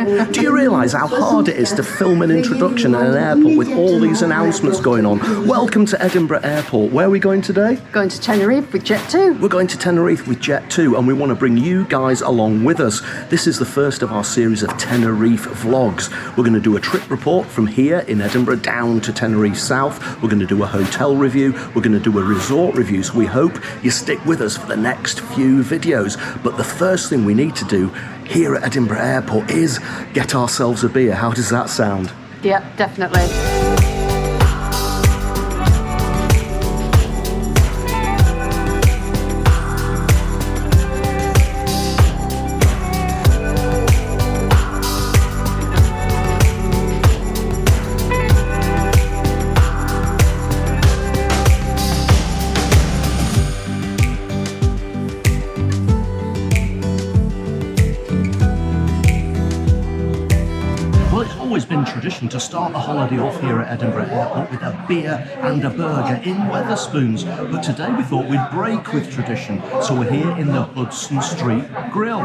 Do you realise how hard it is to film an introduction at an airport with all these announcements going on? Welcome to Edinburgh Airport. Where are we going today? Going to Tenerife with Jet2. We're going to Tenerife with Jet2 and we want to bring you guys along with us. This is the first of our series of Tenerife vlogs. We're going to do a trip report from here in Edinburgh down to Tenerife South. We're going to do a hotel review. We're going to do a resort review. So we hope you stick with us for the next few videos. But the first thing we need to do here at Edinburgh Airport is get ourselves a beer. How does that sound? Yeah, definitely. It's been tradition to start the holiday off here at Edinburgh Airport with a beer and a burger in Wetherspoons, but today we thought we'd break with tradition, so we're here in the Hudson Street Grill,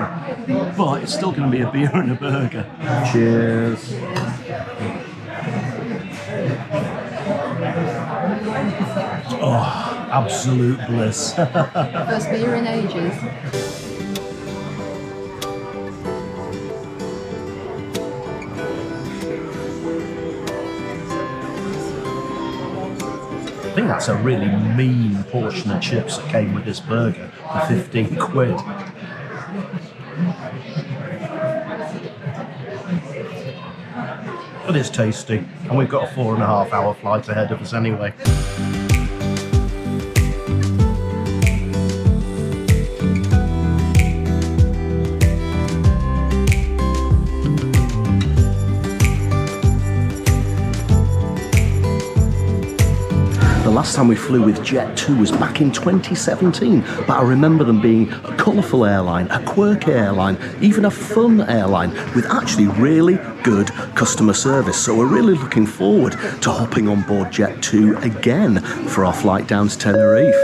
but it's still going to be a beer and a burger. Cheers. Oh, absolute bliss. First beer in ages. I think that's a really mean portion of chips that came with this burger for 15 quid. But it's tasty, and we've got a 4.5 hour flight ahead of us anyway. The last time we flew with Jet2 was back in 2017, but I remember them being a colourful airline, a quirky airline, even a fun airline with actually really good customer service. So we're really looking forward to hopping on board Jet2 again for our flight down to Tenerife.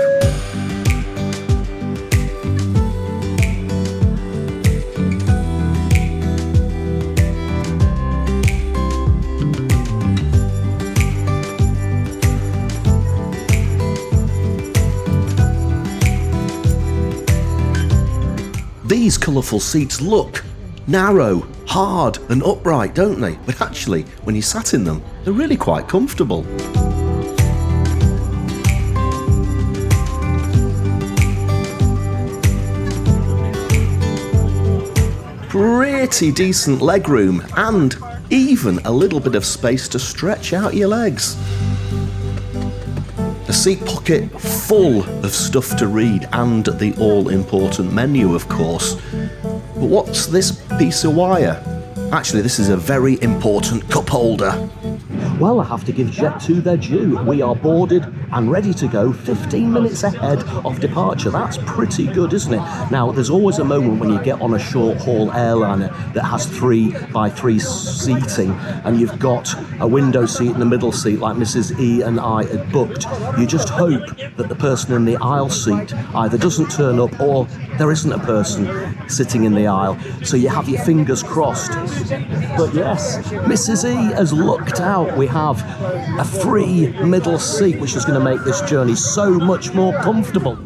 These colourful seats look narrow, hard and upright, don't they? But actually, when you sat in them, they're really quite comfortable. Pretty decent legroom and even a little bit of space to stretch out your legs. A seat pocket full of stuff to read and the all-important menu, of course. But what's this piece of wire? Actually, this is a very important cup holder. Well, I have to give Jet2 their due. We are boarded and ready to go 15 minutes ahead of departure. That's pretty good, isn't it? Now, there's always a moment when you get on a short-haul airliner that has 3x3 seating and you've got a window seat and a middle seat like Mrs. E and I had booked. You just hope that the person in the aisle seat either doesn't turn up or there isn't a person sitting in the aisle. So you have your fingers crossed. But yes, Mrs. E has lucked out. We have a free middle seat, which is going to make this journey so much more comfortable.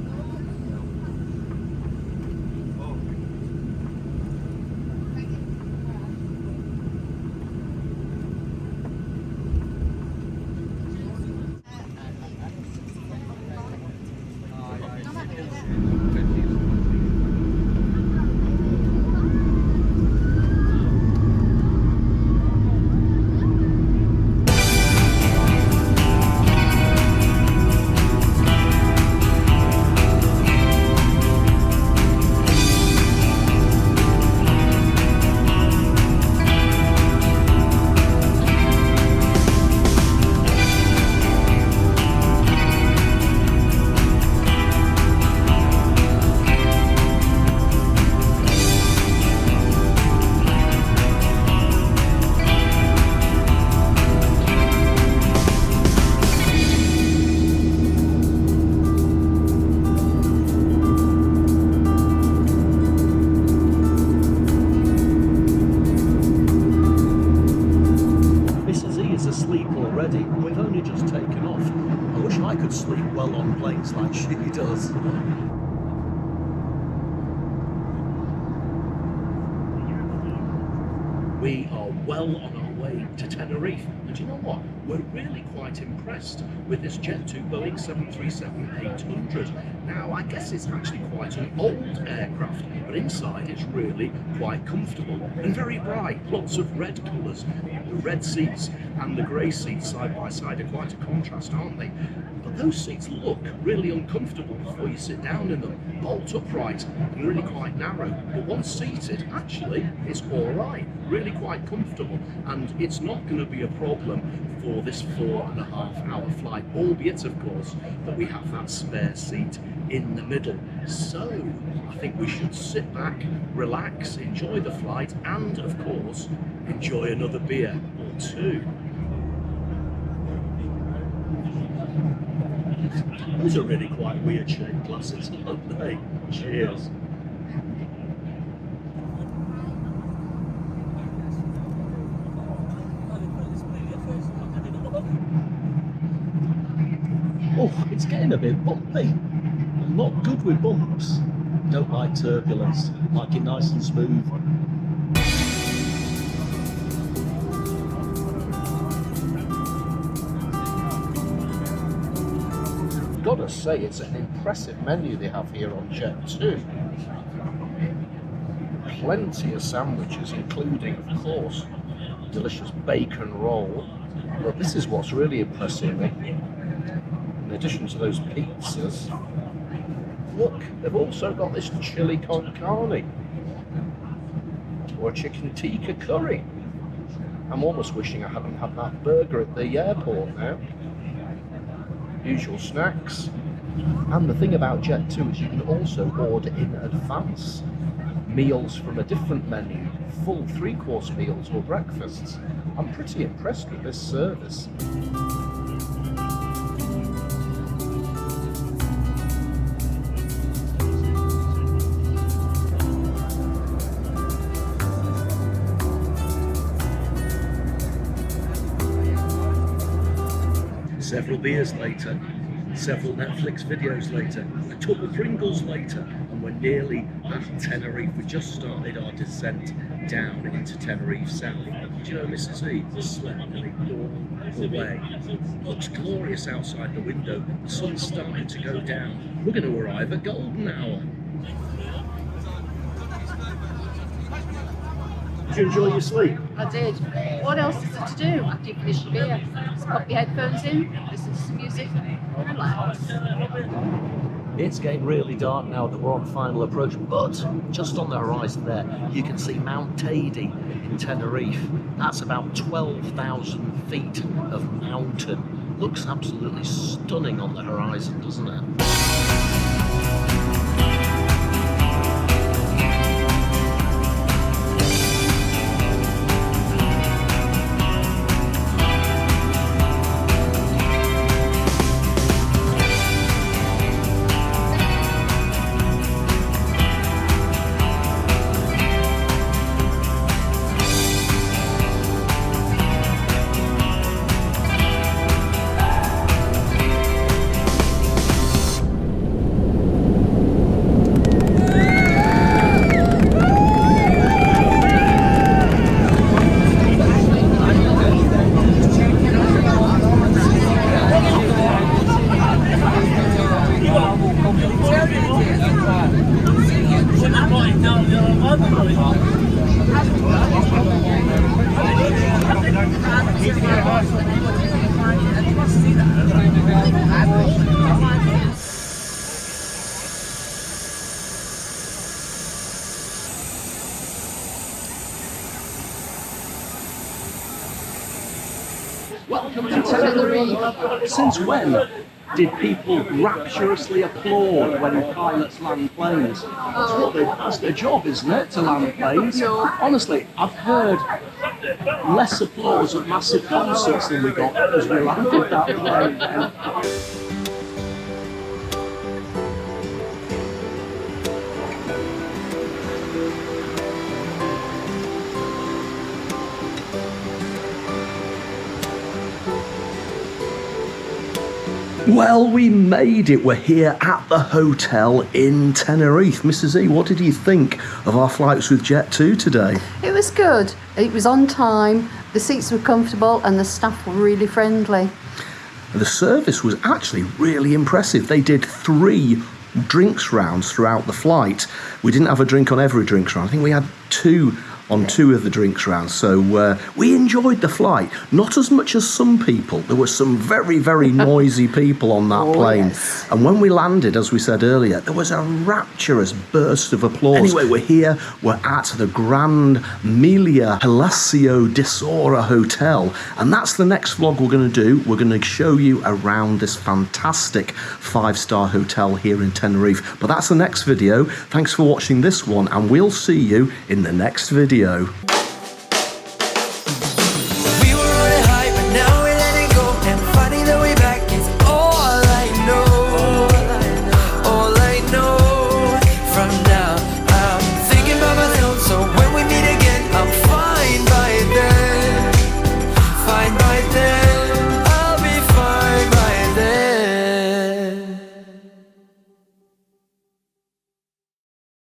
well on planes like she does. We are well on our way to Tenerife, and you know what? We're really quite impressed with this Jet2 Boeing 737-800. Now, I guess it's actually quite an old aircraft, but inside it's really quite comfortable and very bright. Lots of red colours. The red seats and the grey seats side by side are quite a contrast, aren't they? But those seats look really uncomfortable before you sit down in them. Bolt upright and really quite narrow. But once seated, actually, it's all right. Really quite comfortable, and it's not going to be a problem for this 4.5-hour flight, albeit of course that we have that spare seat in the middle. So I think we should sit back, relax, enjoy the flight, and of course enjoy another beer or two. Those are really quite weird shaped glasses, aren't they? Cheers. Oh, it's getting a bit bumpy. I'm not good with bumps. Don't like turbulence. Like it nice and smooth. Gotta say, it's an impressive menu they have here on Jet2. Plenty of sandwiches, including, of course, delicious bacon roll. But this is what's really impressing me. In addition to those pizzas, look, they've also got this chili con carne or a chicken tikka curry. I'm almost wishing I hadn't had that burger at the airport now. Usual snacks. And the thing about Jet2 is you can also order in advance meals from a different menu, full 3-course meals or breakfasts. I'm pretty impressed with this service. Several beers later, several Netflix videos later, a tub of Pringles later, and we're nearly at Tenerife. We just started our descent down into Tenerife South. Do you know, Mrs. E slept nearly all the way. Looks glorious outside the window. The sun's starting to go down. We're going to arrive at golden hour. Did you enjoy your sleep? I did. What else is there to do after you finish your beer? Just pop your headphones in, listen to some music, and relax. It's getting really dark now that we're on final approach, but just on the horizon there, you can see Mount Teide in Tenerife. That's about 12,000 feet of mountain. Looks absolutely stunning on the horizon, doesn't it? Welcome to Tenerife. Since when did people rapturously applaud when pilots land planes? That's their job, isn't it, to land planes? Honestly, I've heard less applause at massive concerts than we got as we landed that plane. Well, we made it. We're here at the hotel in Tenerife. Mrs. E, what did you think of our flights with Jet2 today? It was good. It was on time, the seats were comfortable and the staff were really friendly. The service was actually really impressive. They did 3 drinks rounds throughout the flight. We didn't have a drink on every drinks round. I think we had 2 on 2 of the drinks rounds. So we enjoyed the flight. Not as much as some people. There were some very, very noisy people on that plane. Yes. And when we landed, as we said earlier, there was a rapturous burst of applause. Anyway, we're here. We're at the Gran Melia Palacio Isora Hotel. And that's the next vlog we're going to do. We're going to show you around this fantastic 5-star hotel here in Tenerife. But that's the next video. Thanks for watching this one, and we'll see you in the next video.